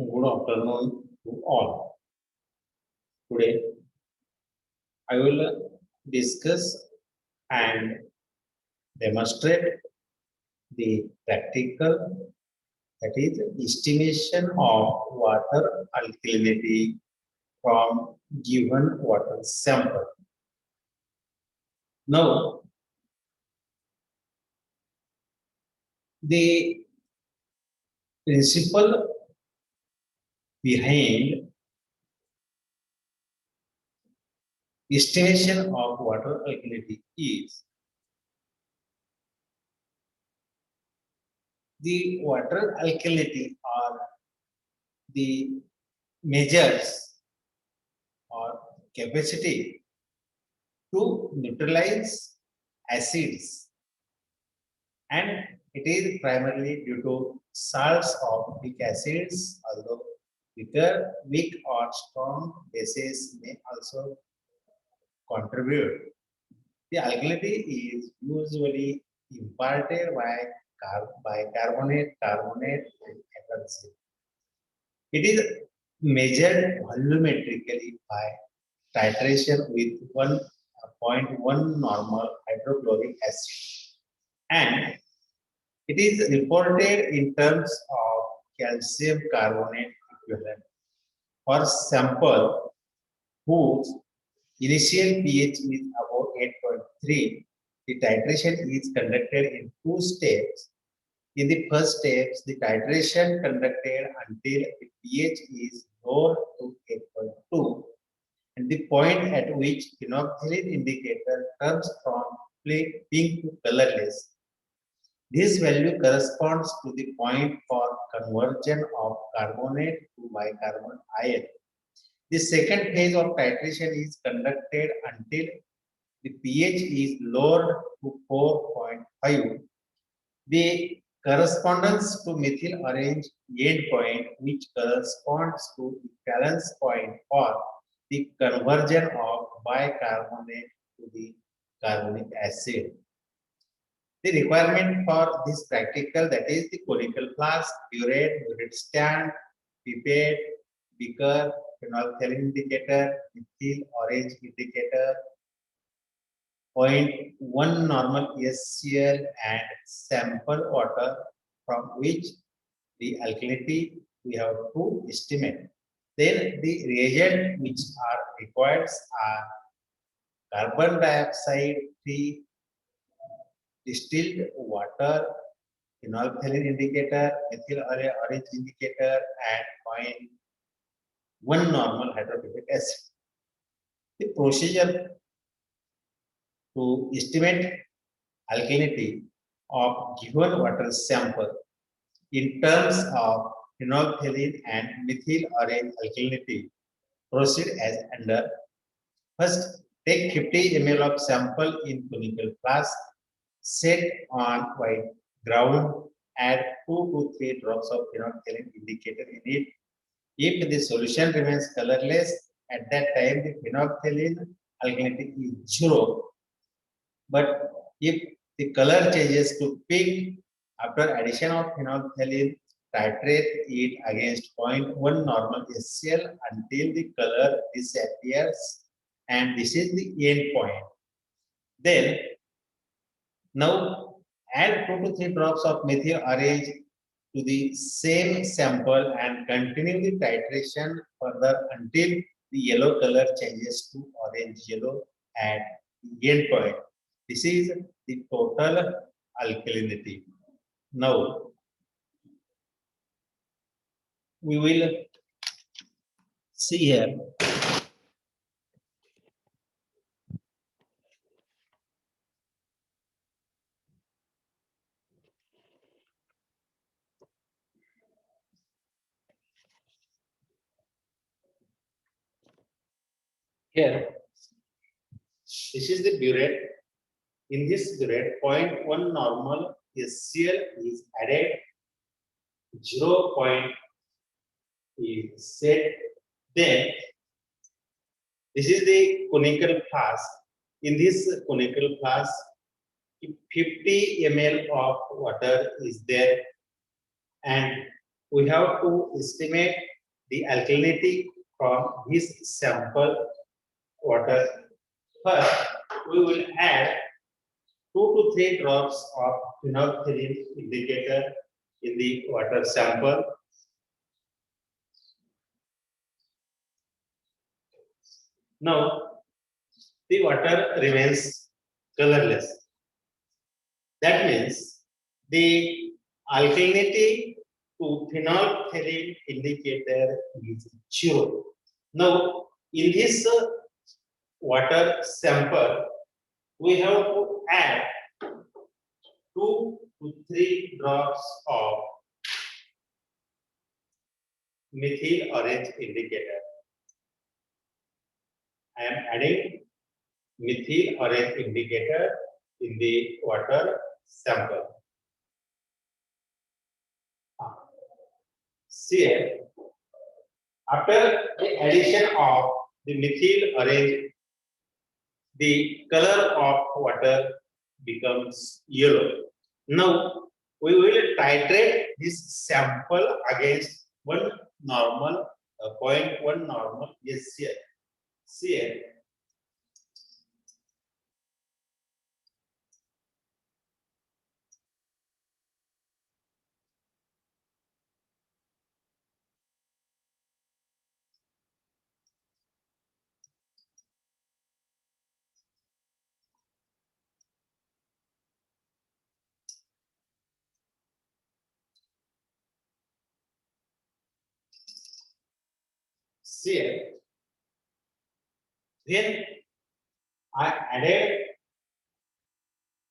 Good afternoon to all. Today, I will discuss and demonstrate the practical, that is, estimation of water alkalinity from given water sample. Now, the principle behind estimation of water alkalinity is the water alkalinity or the measures or capacity to neutralize acids, and it is primarily due to salts of weak acids, although weak or strong bases may also contribute. The alkalinity is usually imparted by carbonate, and acid. It is measured volumetrically by titration with 1.1 normal hydrochloric acid, and it is reported in terms of calcium carbonate equivalent for sample whose initial pH is above 8.3. The titration is conducted in two steps. In the first step, the titration conducted until the pH is lowered to 8.2, and the point at which phenolphthalein indicator turns from pink to colorless. This value corresponds to the point for conversion of carbonate to bicarbonate ion. The second phase of titration is conducted until the pH is lowered to 4.5. The correspondence to methyl orange endpoint, which corresponds to the valence point for the conversion of bicarbonate to the carbonic acid. The requirement for this practical, that is the conical flask, burette stand, pipette, beaker, phenolphthalein indicator, methyl orange indicator, 0.1 normal SCl, and sample water from which the alkalinity we have to estimate. Then the reagent which are required are carbon dioxide free distilled water, phenolphthalein indicator, methyl orange indicator, and 0.1 normal hydrochloric acid. The procedure to estimate alkalinity of given water sample in terms of phenolphthalein and methyl orange alkalinity proceed as under. First, take 50 ml of sample in conical flask, set on white ground, add 2 to 3 drops of phenolphthalein indicator in it. If the solution remains colorless, at that time the phenolphthalein alkalinity is 0. But if the color changes to pink after addition of phenolphthalein, titrate it against 0.1 normal SCl until the color disappears, and this is the end point. Then, now add 2 to 3 drops of methyl orange to the same sample and continue the titration further until the yellow color changes to orange yellow at the end point. This is the total alkalinity. Now, we will see here. Here, this is the burette. In this burette, 0.1 normal SCl is added, 0 point is set. Then, this is the conical flask. In this conical flask, 50 ml of water is there, and we have to estimate the alkalinity from this sample water. First, we will add 2 to 3 drops of phenolphthalein indicator in the water sample. Now, the water remains colorless. That means the alkalinity to phenolphthalein indicator is 0. Now, in this water sample, we have to add 2 to 3 drops of methyl orange indicator. I am adding methyl orange indicator in the water sample. See, after the addition of the methyl orange, the color of water becomes yellow. Now, we will titrate this sample against one normal, 0.1 normal SCl. Cl. Cl. Then I added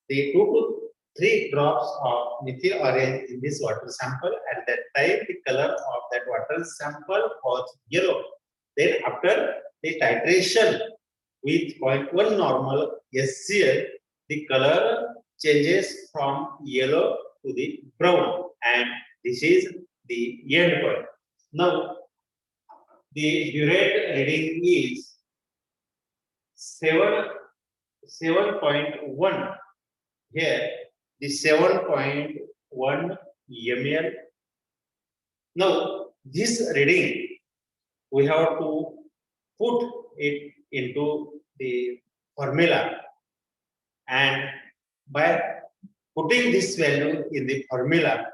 the 2 to 3 drops of methyl orange in this water sample. At that time, the color of that water sample was yellow. Then after the titration with 0.1 normal SCl, the color changes from yellow to the brown, and this is the end point. Now, the burette reading is 7.1. Here, the 7.1 ml. Now, this reading, we have to put it into the formula, and by putting this value in the formula,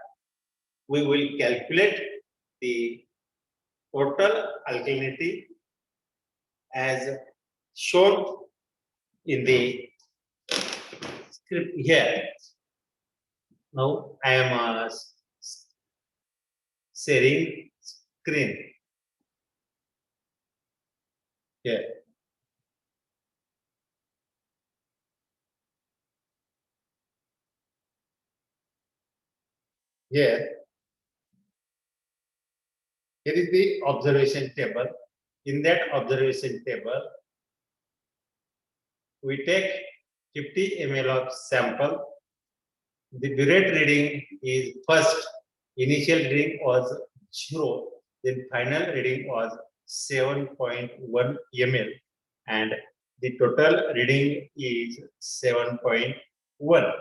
we will calculate the total alkalinity as shown in the script here. Now I am sharing screen here. Here is the observation table. In that observation table, we take 50 ml of sample. The burette reading is first, initial reading was 0, then final reading was 7.1 ml, and the total reading is 7.1.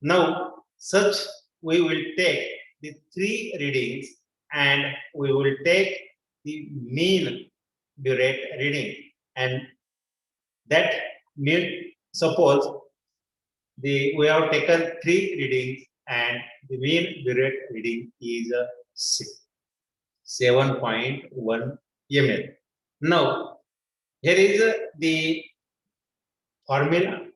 Now, such we will take the 3 readings and we will take the mean burette reading, and that mean, suppose we have taken 3 readings and the mean burette reading is 7.1 ml. Now, here is the formula.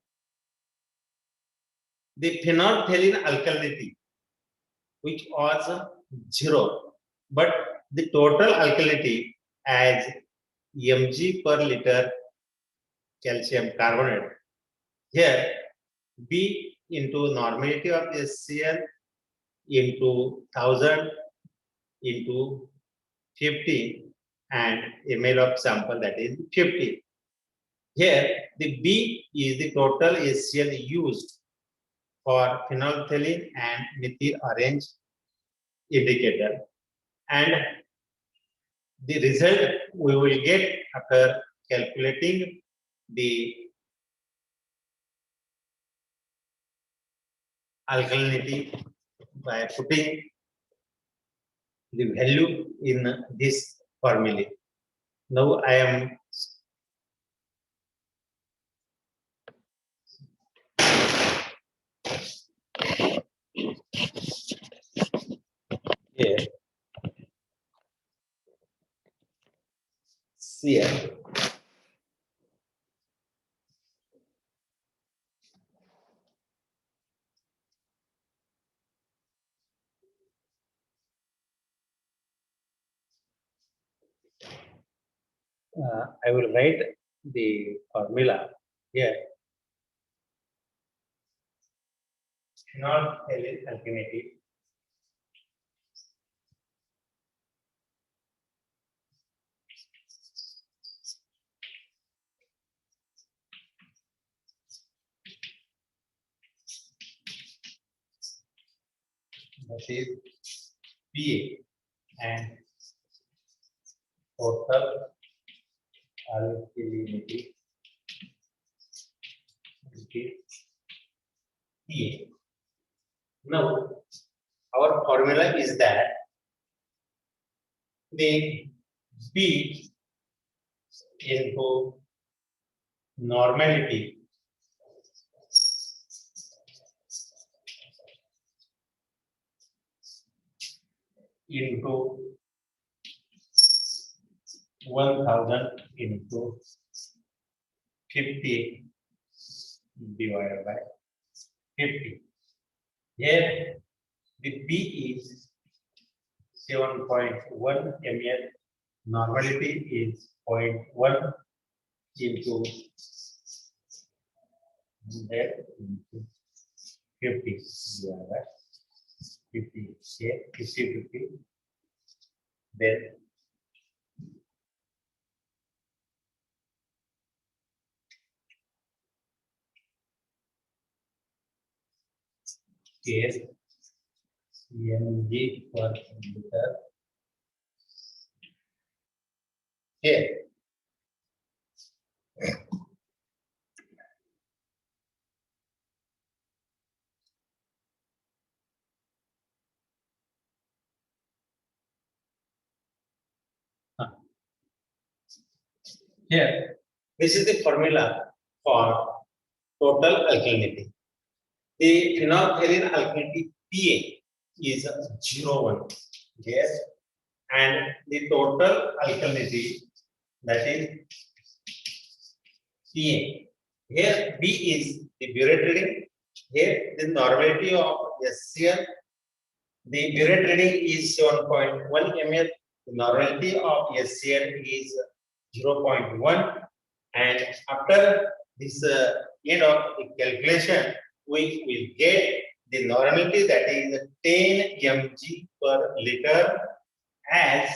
The phenolphthalein alkalinity, which was 0, but the total alkalinity as mg per liter calcium carbonate. Here, B into normality of SCl into 1000 into 50 and ml of sample, that is 50. Here, the B is the total SCl used for phenolphthalein and methyl orange indicator, and the result we will get after calculating the alkalinity by putting the value in this formula. Now I am here. Here. I will write the formula here. Phenolphthalein alkalinity that is Pa and total alkalinity is Pa. Now our formula is that the B into normality into 1000 into 50 divided by 50. Here the B is 7.1 ml, normality is 0.1 into 100 into 50 divided by 50. Here 50. Then case mg per liter. Here here this is the formula for total alkalinity. The phenolphthalein alkalinity Pa is 0.1. Yes, and the total alkalinity that is Pa. Here B is the burette reading. Here the normality of SCl. The burette reading is 7.1 ml. The normality of SCl is 0.1. And after this end of the calculation, we will get the normality that is 10 mg per liter as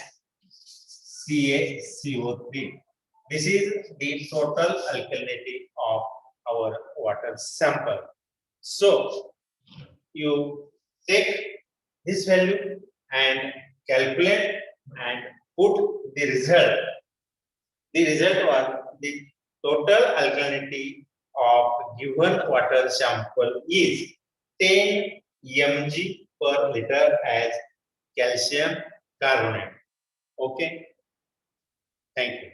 CaCO3. This is the total alkalinity of our water sample. So you take this value and calculate and put the result. The result was the total alkalinity of given water sample is 10 mg per liter as calcium carbonate. Okay. Thank you.